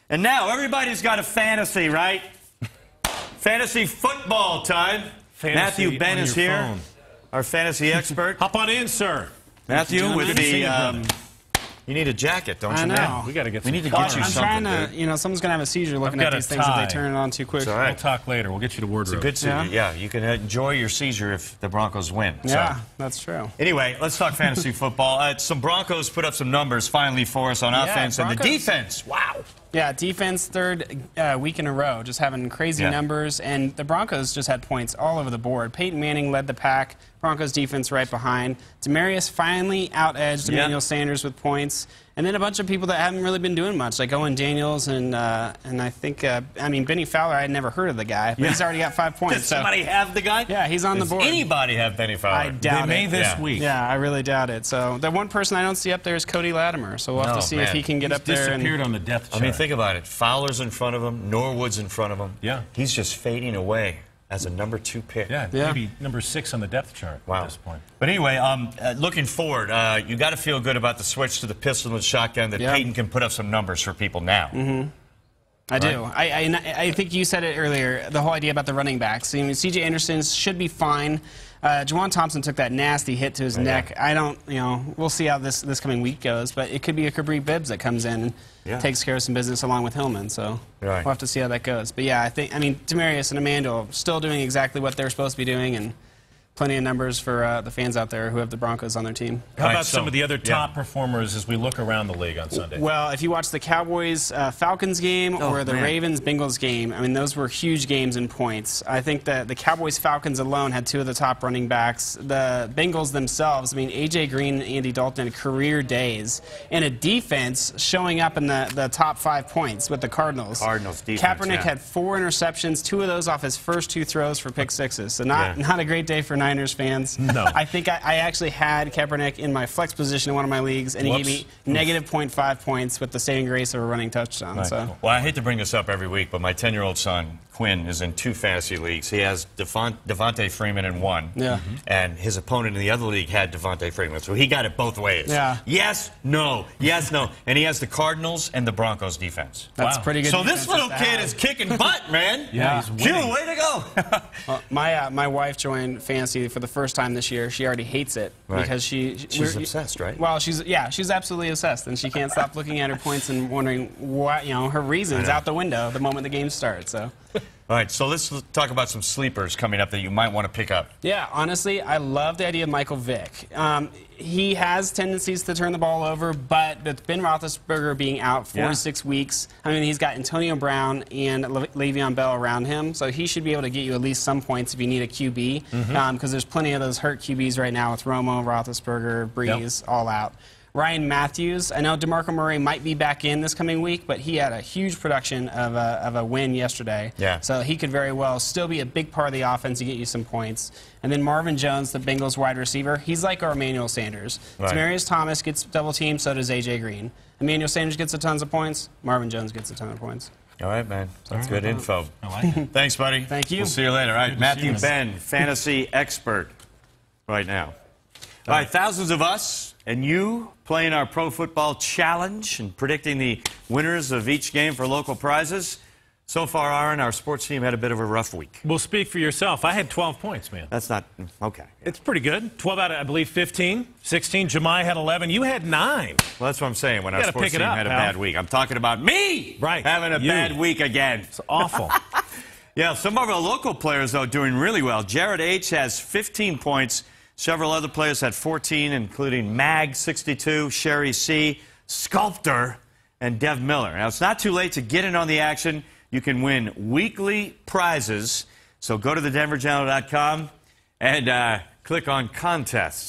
And now everybody's got a fantasy, right? Fantasy football time. Matthew Benn is here, phone. Our fantasy expert. Hop on in, sir. Matthew, with the you need a jacket, don't you? I know. Man? We got to get. We need to get you something. I'm trying to, someone's gonna have a seizure looking at these things if they turn it on too quick. It's all right. We'll talk later. We'll get you to wardrobe. It's a good seizure. Yeah, you can enjoy your seizure if the Broncos win. Yeah, so. that's true. Anyway, let's talk fantasy football. Some Broncos put up some numbers finally for us on offense and the defense. Wow. Yeah, defense third week in a row, just having crazy numbers, and the Broncos just had points all over the board. Peyton Manning led the pack, Broncos defense right behind. Demarius finally out-edged Emmanuel Sanders with points, and then a bunch of people that haven't really been doing much, like Owen Daniels and I think, Benny Fowler. I had never heard of the guy, but he's already got 5 points. Does somebody have the guy? Yeah, he's on the board. Does anybody have Benny Fowler? I doubt it. They may this week. Yeah, I really doubt it. So the one person I don't see up there is Cody Latimer, so we'll have to see if he can get up there. Disappeared on the depth chart. I mean, think about it. Fowler's in front of him. Norwood's in front of him. Yeah. He's just fading away as a number 2 pick. Yeah, maybe number 6 on the depth chart at this point. But anyway, looking forward, you got to feel good about the switch to the pistol and shotgun that Peyton can put up some numbers for people now. Mm-hmm. I do. I think you said it earlier, the whole idea about the running backs. I mean, C.J. Anderson should be fine. Juwan Thompson took that nasty hit to his neck. I don't, we'll see how this coming week goes, but it could be a Kabri Bibbs that comes in and takes care of some business along with Hillman, so we'll have to see how that goes. But yeah, Demarius and Emmanuel still doing exactly what they're supposed to be doing, and plenty of numbers for the fans out there who have the Broncos on their team. How about some of the other top performers as we look around the league on Sunday? Well, if you watch the Cowboys-Falcons game or the Ravens-Bengals game, I mean, those were huge games in points. I think that the Cowboys-Falcons alone had 2 of the top running backs. The Bengals themselves, I mean, A.J. Green and Andy Dalton had career days. And a defense showing up in the top 5 points with the Cardinals. Cardinals defense, Kaepernick had 4 interceptions, 2 of those off his first 2 throws for pick sixes. So not a great day for Niners fans. No. I think I actually had Kaepernick in my flex position in one of my leagues, and he gave me negative 0.5 points with the saving grace of a running touchdown. So. Well, I hate to bring this up every week, but my 10-year-old son, Quinn, is in 2 fantasy leagues. He has Devontae Freeman in one, and his opponent in the other league had Devontae Freeman. So he got it both ways. Yeah. Yes, no, yes, no. And he has the Cardinals and the Broncos defense. That's pretty good. So this little kid is kicking butt, man. He's winning. Way to go. Well, my wife joined fantasy for the first time this year. She already hates it because she's obsessed, right? Well, she's absolutely obsessed, and she can't stop looking at her points and wondering what her reasons out the window the moment the game starts. So. All right, so let's talk about some sleepers coming up that you might want to pick up. Yeah, honestly, I love the idea of Michael Vick. He has tendencies to turn the ball over, but with Ben Roethlisberger being out 4 to 6 weeks, I mean, he's got Antonio Brown and Le'Veon Bell around him, so he should be able to get you at least some points if you need a QB, because there's plenty of those hurt QBs right now with Romo, Roethlisberger, Breeze, all out. Ryan Matthews, I know DeMarco Murray might be back in this coming week, but he had a huge production of a win yesterday. Yeah. So he could very well still be a big part of the offense to get you some points. And then Marvin Jones, the Bengals wide receiver, he's like our Emmanuel Sanders. Demaryius Thomas gets double teamed, so does A.J. Green. Emmanuel Sanders gets a tons of points. Marvin Jones gets a ton of points. All right, man. That's good info. I like it. Thanks, buddy. Thank you. We'll see you later. All right, Matthew Benn, fantasy expert right now. All right, thousands of us and you playing our Pro Football Challenge and predicting the winners of each game for local prizes. So far, Aaron, our sports team had a bit of a rough week. Well, speak for yourself. I had 12 points, man. That's not okay. It's pretty good. 12 out of, I believe, 15, 16. Jemai had 11. You had 9. Well, that's what I'm saying when our sports team had a bad week. I'm talking about me having a bad week again. It's awful. Yeah, some of our local players, though, doing really well. Jared H. has 15 points. Several other players had 14, including Mag, 62, Sherry C., Sculptor, and Dev Miller. Now, it's not too late to get in on the action. You can win weekly prizes. So go to thedenverjournal.com and click on contests.